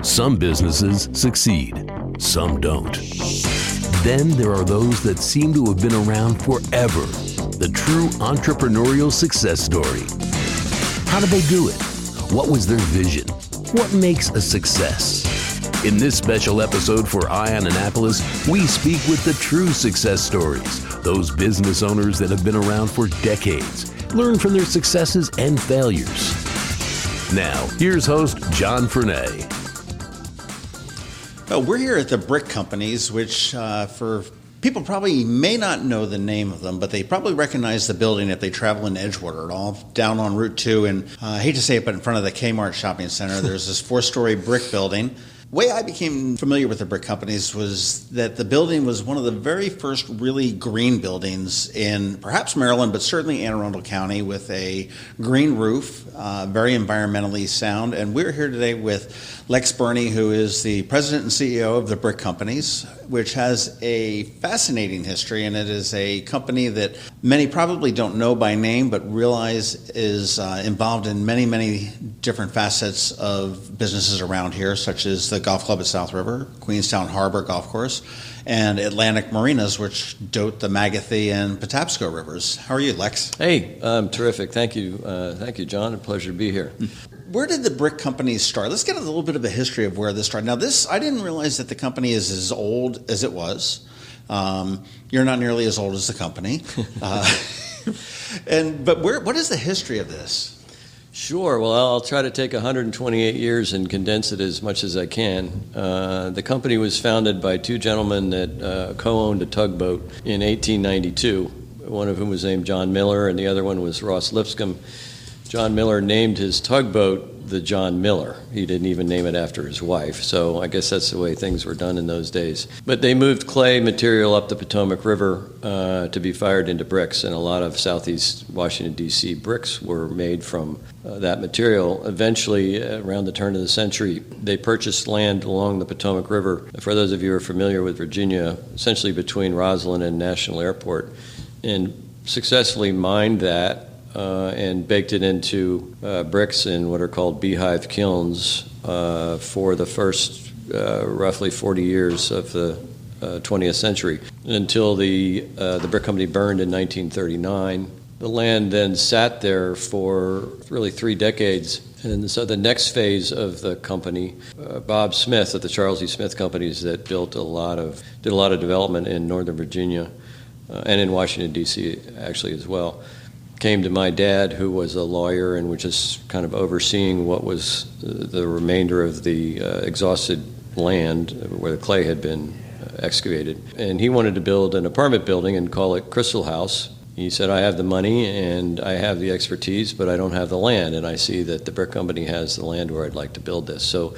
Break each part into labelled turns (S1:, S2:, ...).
S1: Some businesses succeed, some don't. Then there are those that seem to have been around forever. The true entrepreneurial success story. How did they do it? What was their vision? What makes a success? In this special episode for Eye on Annapolis, we speak with the true success stories, those business owners that have been around for decades, learn from their successes and failures. Now, here's host John Fernay.
S2: Well, we're here at the Brick Companies, which for people probably may not know the name of them, but they probably recognize the building if they travel in Edgewater at all, down on Route 2. And I hate to say it, but in front of the Kmart shopping center, there's this 4-story brick building. The way I became familiar with the Brick Companies was that the building was one of the very first really green buildings in perhaps Maryland, but certainly Anne Arundel County, with a green roof, very environmentally sound. And we're here today with Lex Birney, who is the president and CEO of the Brick Companies, which has a fascinating history, and it is a company that many probably don't know by name, but realize is involved in many, many different facets of businesses around here, such as the golf club at South River, Queenstown Harbor Golf Course, and Atlantic Marinas, which dote the Magothy and Patapsco rivers. How are you, Lex?
S3: Hey, terrific. Thank you, John. A pleasure to be here.
S2: Where did the Brick Companies start? Let's get a little bit of a history of where this started. Now, I didn't realize that the company is as old as it was. You're not nearly as old as the company. But what is the history of this?
S3: Sure. Well, I'll try to take 128 years and condense it as much as I can. The company was founded by two gentlemen that co-owned a tugboat in 1892, one of whom was named John Miller, and the other one was Ross Lipscomb. John Miller named his tugboat the John Miller. He didn't even name it after his wife, so I guess that's the way things were done in those days. But they moved clay material up the Potomac River to be fired into bricks, and a lot of southeast Washington, D.C. bricks were made from that material. Eventually, around the turn of the century, they purchased land along the Potomac River. For those of you who are familiar with Virginia, essentially between Roslyn and National Airport, and successfully mined that and baked it into bricks in what are called beehive kilns for the first roughly 40 years of the 20th century, until the brick company burned in 1939. The land then sat there for really 3 decades. And so the next phase of the company, Bob Smith at the Charles E. Smith Companies, that did a lot of development in Northern Virginia and in Washington, D.C. actually as well, came to my dad, who was a lawyer and was just kind of overseeing what was the remainder of the exhausted land where the clay had been excavated. And he wanted to build an apartment building and call it Crystal House. He said, I have the money and I have the expertise, but I don't have the land. And I see that the brick company has the land where I'd like to build this. So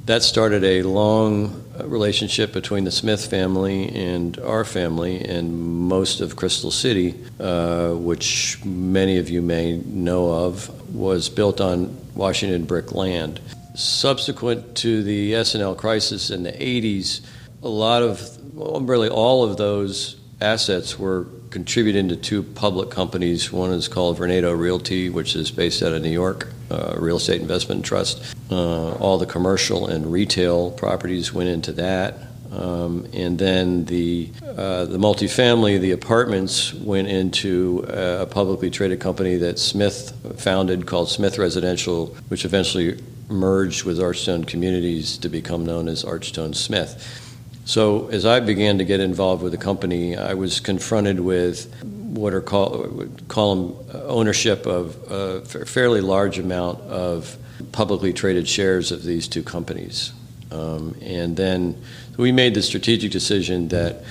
S3: that started a long relationship between the Smith family and our family, and most of Crystal City, which many of you may know of, was built on Washington brick land. Subsequent to the S&L crisis in the 80s, really all of those assets were contributed into 2 public companies. One is called Vornado Realty, which is based out of New York, real estate investment trust. All the commercial and retail properties went into that. And then the multifamily, the apartments, went into a publicly traded company that Smith founded called Smith Residential, which eventually merged with Archstone Communities to become known as Archstone Smith. So as I began to get involved with the company, I was confronted with what are call ownership of a fairly large amount of publicly traded shares of these 2 companies. And then we made the strategic decision that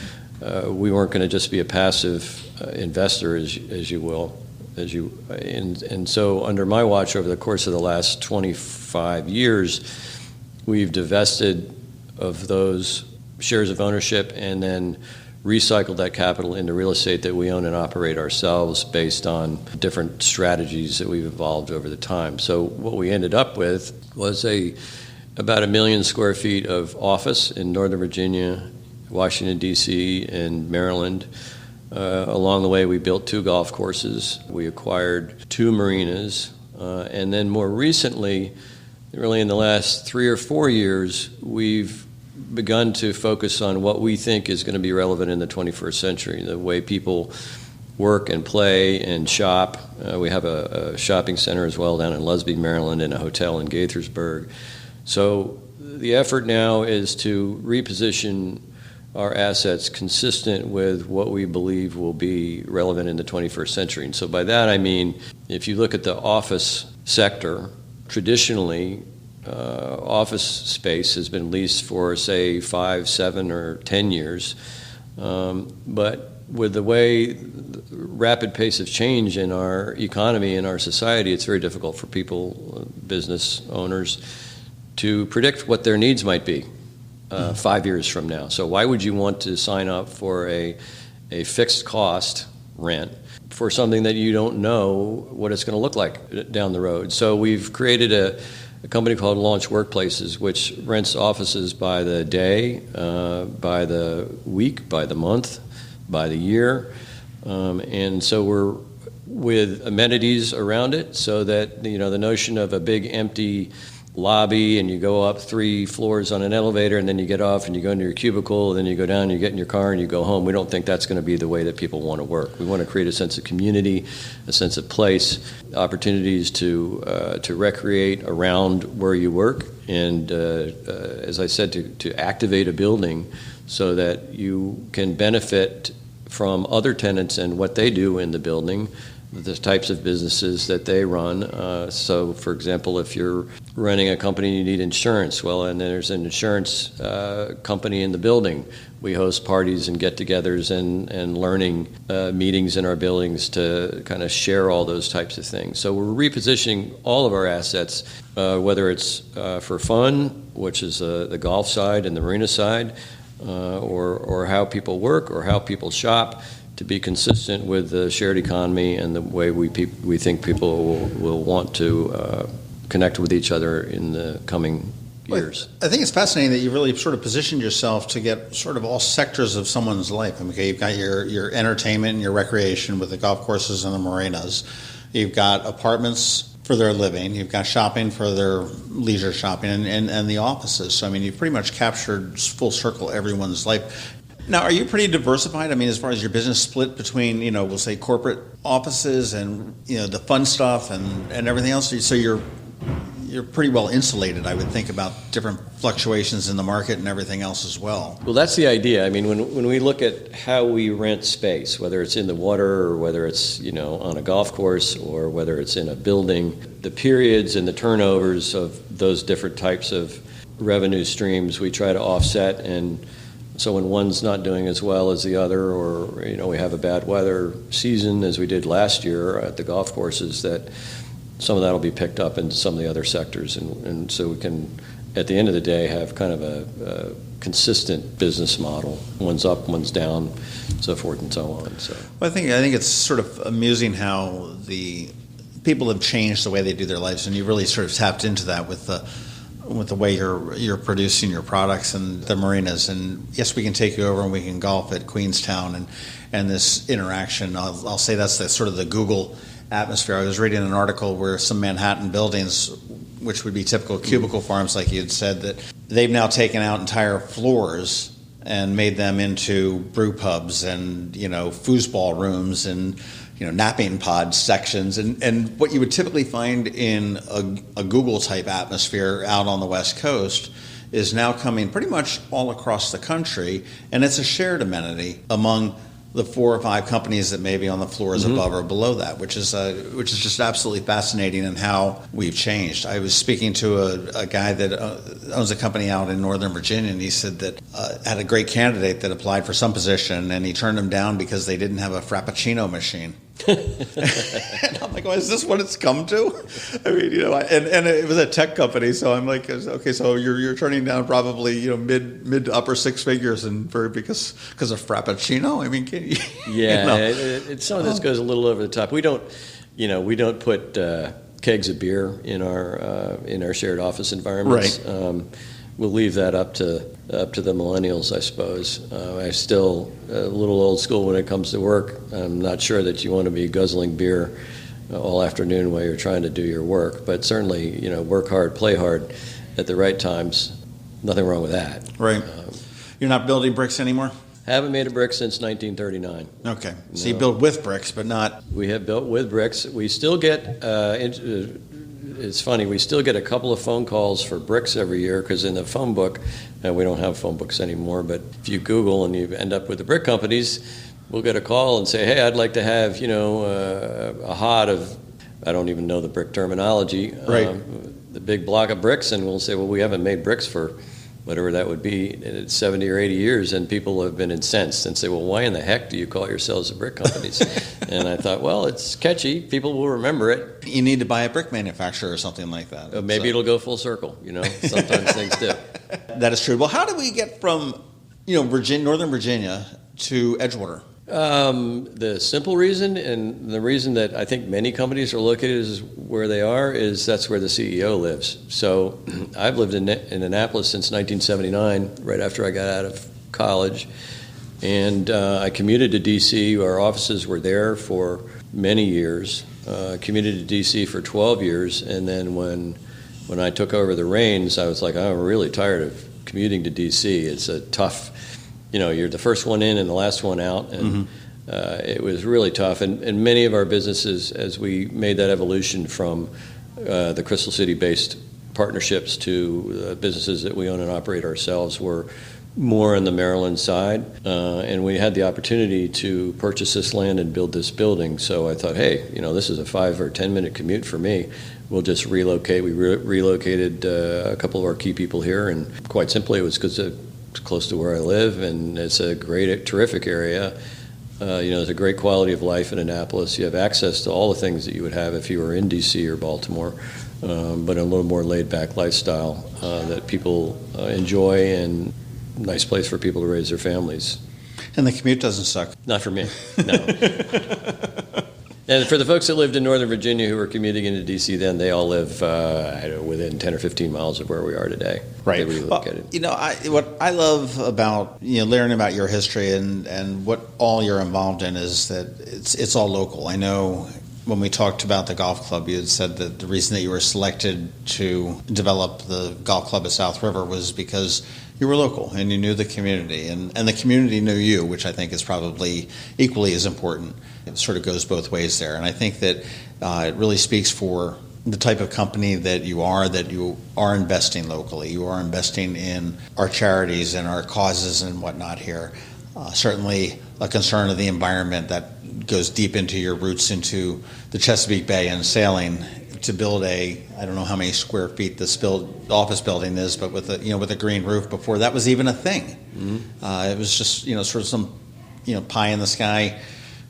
S3: we weren't going to just be a passive investor, as you will. And so under my watch over the course of the last 25 years, we've divested of those shares of ownership and then recycled that capital into real estate that we own and operate ourselves based on different strategies that we've evolved over the time. So what we ended up with was about 1 million square feet of office in Northern Virginia, Washington, D.C., and Maryland. Along the way, we built 2 golf courses. We acquired 2 marinas. And then more recently, really in the last 3 or 4 years, we've begun to focus on what we think is going to be relevant in the 21st century, the way people work and play and shop. We have a shopping center as well down in Lusby, Maryland, and a hotel in Gaithersburg. So the effort now is to reposition our assets consistent with what we believe will be relevant in the 21st century. And so by that I mean, if you look at the office sector, traditionally, office space has been leased for, say, 5, 7, or 10 years. But with the rapid pace of change in our economy and our society, it's very difficult for people, business owners, to predict what their needs might be 5 years from now. So why would you want to sign up for a fixed cost rent for something that you don't know what it's going to look like down the road? So we've created a company called Launch Workplaces, which rents offices by the day, by the week, by the month, by the year. And so we're with amenities around it, so that the notion of a big empty lobby and you go up 3 floors on an elevator and then you get off and you go into your cubicle and then you go down and you get in your car and you go home. We don't think that's going to be the way that people want to work. We want to create a sense of community, a sense of place, opportunities to recreate around where you work, and as I said, to activate a building so that you can benefit from other tenants and what they do in the building, the types of businesses that they run. So, for example, if you're running a company, you need insurance. Well, and there's an insurance company in the building. We host parties and get-togethers and learning meetings in our buildings to kind of share all those types of things. So we're repositioning all of our assets, whether it's for fun, which is the golf side and the marina side, or how people work or how people shop, to be consistent with the shared economy and the way we think people will want to connect with each other in the coming years.
S2: I think it's fascinating that you really sort of positioned yourself to get sort of all sectors of someone's life. Okay, you've got your entertainment and your recreation with the golf courses and the marinas. You've got apartments for their living. You've got shopping for their leisure shopping and the offices. So, I mean, you've pretty much captured full circle everyone's life. Now, are you pretty diversified? I mean, as far as your business split between, we'll say corporate offices and, the fun stuff and everything else? So you're pretty well insulated, I would think, about different fluctuations in the market and everything else as well.
S3: Well, that's the idea. I mean, when we look at how we rent space, whether it's in the water or whether it's, on a golf course or whether it's in a building, the periods and the turnovers of those different types of revenue streams we try to offset. And so when one's not doing as well as the other, or we have a bad weather season as we did last year at the golf courses, that some of that will be picked up in some of the other sectors, and so we can, at the end of the day, have kind of a consistent business model. One's up, one's down, so forth and so on. So
S2: well, I think it's sort of amusing how the people have changed the way they do their lives, and you really sort of tapped into that with the way you're producing your products and the marinas. And yes, we can take you over and we can golf at Queenstown and this interaction. I'll say that's the sort of the Google atmosphere. I was reading an article where some Manhattan buildings, which would be typical cubicle farms, like you had said, that they've now taken out entire floors and made them into brew pubs and foosball rooms and napping pod sections, and what you would typically find in a Google type atmosphere out on the West Coast is now coming pretty much all across the country, and it's a shared amenity among the 4 or 5 companies that may be on the floors above or below that, which is just absolutely fascinating in how we've changed. I was speaking to a guy that owns a company out in Northern Virginia, and he said that had a great candidate that applied for some position, and he turned him down because they didn't have a Frappuccino machine. And I'm like, well, is this what it's come to? I mean, and it was a tech company, so I'm like, okay, so you're turning down probably mid to upper 6 figures because of Frappuccino. I mean, can you?
S3: Yeah, some of this goes a little over the top. We don't put kegs of beer in our shared office environments.
S2: Right.
S3: We'll leave that up to the millennials, I suppose. I'm still a little old school when it comes to work. I'm not sure that you want to be guzzling beer all afternoon while you're trying to do your work. But certainly, work hard, play hard at the right times. Nothing wrong with that.
S2: Right. You're not building bricks anymore?
S3: Haven't made a brick since 1939.
S2: Okay. So you build with bricks, but not...
S3: We have built with bricks. We still get... it's funny, we still get a couple of phone calls for bricks every year, because in the phone book, and we don't have phone books anymore, but if you Google and you end up with the brick companies, we'll get a call and say, hey, I'd like to have, a hod of, I don't even know the brick terminology,
S2: right.
S3: The big block of bricks, and we'll say, well, we haven't made bricks for whatever that would be, 70 or 80 years, and people have been incensed and say, well, why in the heck do you call yourselves the brick companies? And I thought, well, it's catchy. People will remember it.
S2: You need to buy a brick manufacturer or something like that.
S3: Maybe it'll go full circle, Sometimes things do.
S2: That is true. Well, how do we get from, Northern Virginia to Edgewater?
S3: The simple reason, and the reason that I think many companies are located is where they are, is that's where the CEO lives. So I've lived in Annapolis since 1979, right after I got out of college, and I commuted to D.C. Our offices were there for many years. Commuted to D.C. for 12 years, and then when I took over the reins, I was like, I'm really tired of commuting to D.C. It's a tough... you're the first one in and the last one out, and it was really tough. And many of our businesses, as we made that evolution from the Crystal City-based partnerships to businesses that we own and operate ourselves, were more on the Maryland side. And we had the opportunity to purchase this land and build this building. So I thought, hey, this is a 5 or 10 minute commute for me. We'll just relocate. We relocated a couple of our key people here, and quite simply, it was because it's close to where I live, and it's a terrific area. There's a great quality of life in Annapolis. You have access to all the things that you would have if you were in D.C. or Baltimore, but a little more laid-back lifestyle that people enjoy, and nice place for people to raise their families.
S2: And the commute doesn't suck.
S3: Not for me, no. And for the folks that lived in Northern Virginia who were commuting into D.C. then, they all live within 10 or 15 miles of where we are today.
S2: Right. What I love about learning about your history and what all you're involved in is that it's all local. I know when we talked about the golf club, you had said that the reason that you were selected to develop the golf club at South River was because you were local and you knew the community, and the community knew you, which I think is probably equally as important. It sort of goes both ways there, and I think that it really speaks for the type of company that you are investing locally. You are investing in our charities and our causes and whatnot here. Certainly a concern of the environment that goes deep into your roots into the Chesapeake Bay and sailing. To build I don't know how many square feet this office building is, but with a green roof before that was even a thing. Mm-hmm. It was just sort of some pie in the sky.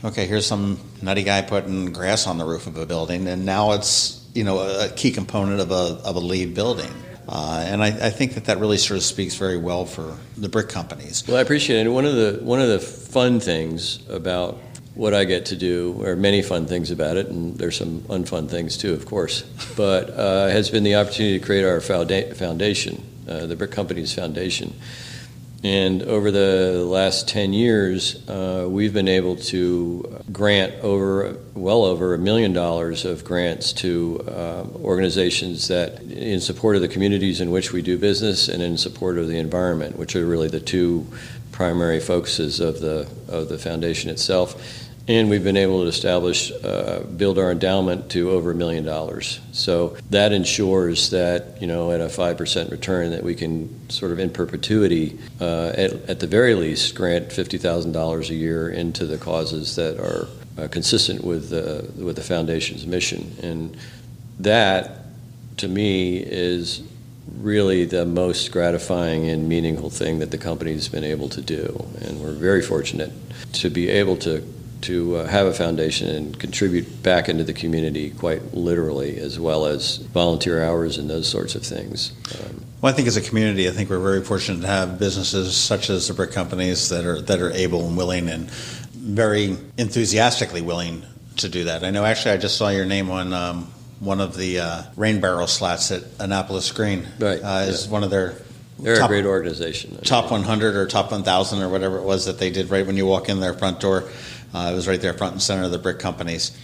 S2: Okay, here's some nutty guy putting grass on the roof of a building, and now it's a key component of a lead building. And I think that really sort of speaks very well for the brick companies.
S3: Well, I appreciate it. One of the fun things about what I get to do, or many fun things about it, and there's some unfun things too, of course, but has been the opportunity to create our foundation, the Brick Companies Foundation. And over the last 10 years, we've been able to grant well over $1 million of grants to organizations that in support of the communities in which we do business and in support of the environment, which are really the two primary focuses of the foundation itself. And we've been able to build our endowment to over $1 million. So that ensures that, at a 5% return, that we can sort of in perpetuity, at the very least, grant $50,000 a year into the causes that are consistent with the foundation's mission. And that, to me, is really the most gratifying and meaningful thing that the company's been able to do. And we're very fortunate to be able to have a foundation and contribute back into the community quite literally, as well as volunteer hours and those sorts of things.
S2: Well, I think as a community, I think we're very fortunate to have businesses such as the brick companies that are able and willing and very enthusiastically willing to do that. I know actually I just saw your name on one of the rain barrel slats at Annapolis Green.
S3: Right.
S2: Is one of their...
S3: They're a great organization.
S2: Top 100 or top 1,000 or whatever it was that they did right when you walk in their front door. It was right there front and center of the brick companies.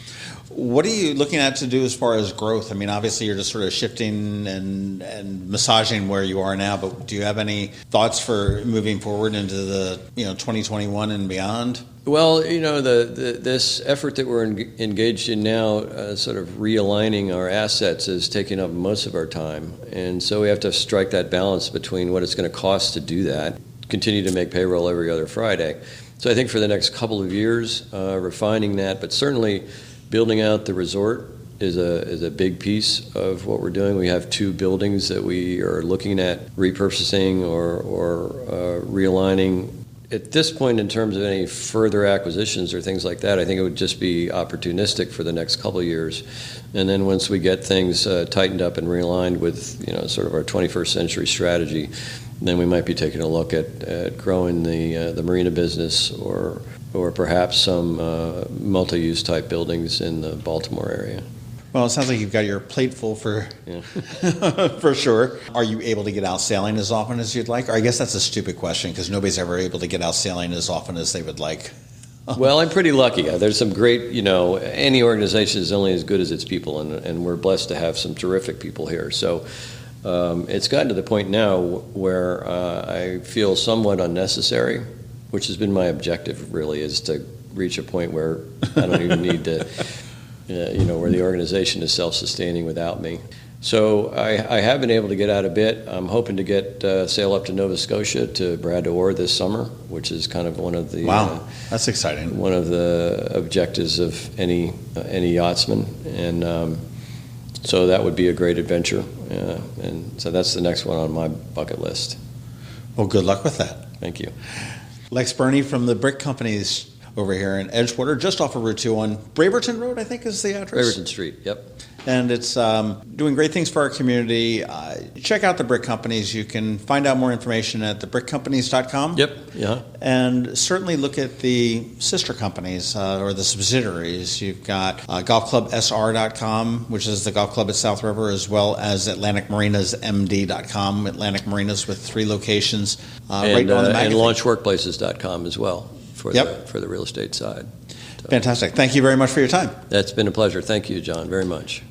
S2: What are you looking at to do as far as growth? I mean, obviously you're just sort of shifting and massaging where you are now, but do you have any thoughts for moving forward into the 2021 and beyond?
S3: Well, this effort that we're engaged in now, sort of realigning our assets, is taking up most of our time. And so we have to strike that balance between what it's going to cost to do that, continue to make payroll every other Friday. So I think for the next couple of years, refining that, but certainly building out the resort is a big piece of what we're doing. We have 2 buildings that we are looking at repurposing or realigning. At this point, in terms of any further acquisitions or things like that, I think it would just be opportunistic for the next couple of years. And then once we get things tightened up and realigned with sort of our 21st century strategy, then we might be taking a look at growing the marina business or perhaps some multi-use type buildings in the Baltimore area.
S2: Well, it sounds like you've got your plate full for sure. Are you able to get out sailing as often as you'd like? Or I guess that's a stupid question because nobody's ever able to get out sailing as often as they would like.
S3: Well, I'm pretty lucky. There's some great, any organization is only as good as its people, and we're blessed to have some terrific people here. So it's gotten to the point now where I feel somewhat unnecessary, which has been my objective, really, is to reach a point where I don't even need to, where the organization is self-sustaining without me. So I have been able to get out a bit. I'm hoping to sail up to Nova Scotia to Brad Orr this summer, which is kind of one of the
S2: that's exciting.
S3: One of the objectives of any yachtsman, and so that would be a great adventure. And so that's the next one on my bucket list.
S2: Well, good luck with that.
S3: Thank you.
S2: Lex Birney from the Brick Companies over here in Edgewater, just off of Route 2 on Braverton Road, I think is the address.
S3: Braverton Street, yep.
S2: And it's doing great things for our community. Check out the Brick Companies. You can find out more information at thebrickcompanies.com.
S3: Yep, yeah.
S2: And certainly look at the sister companies or the subsidiaries. You've got golfclubsr.com, which is the golf club at South River, as well as Atlantic Marinas MD.com. Atlantic Marinas with 3 locations right on the Magothy.
S3: And launchworkplaces.com as well for the real estate side. So,
S2: fantastic. Thank you very much for your time.
S3: That's been a pleasure. Thank you, John, very much.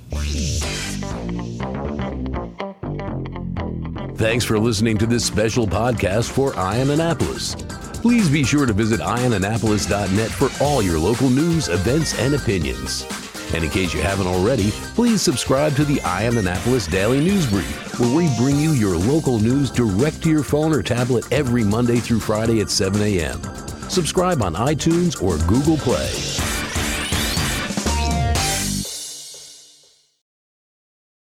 S1: Thanks for listening to this special podcast for Ion Annapolis. Please be sure to visit ionannapolis.net for all your local news, events, and opinions. And in case you haven't already, please subscribe to the Ion Annapolis Daily News Brief, where we bring you your local news direct to your phone or tablet every Monday through Friday at 7 a.m. Subscribe on iTunes or Google Play.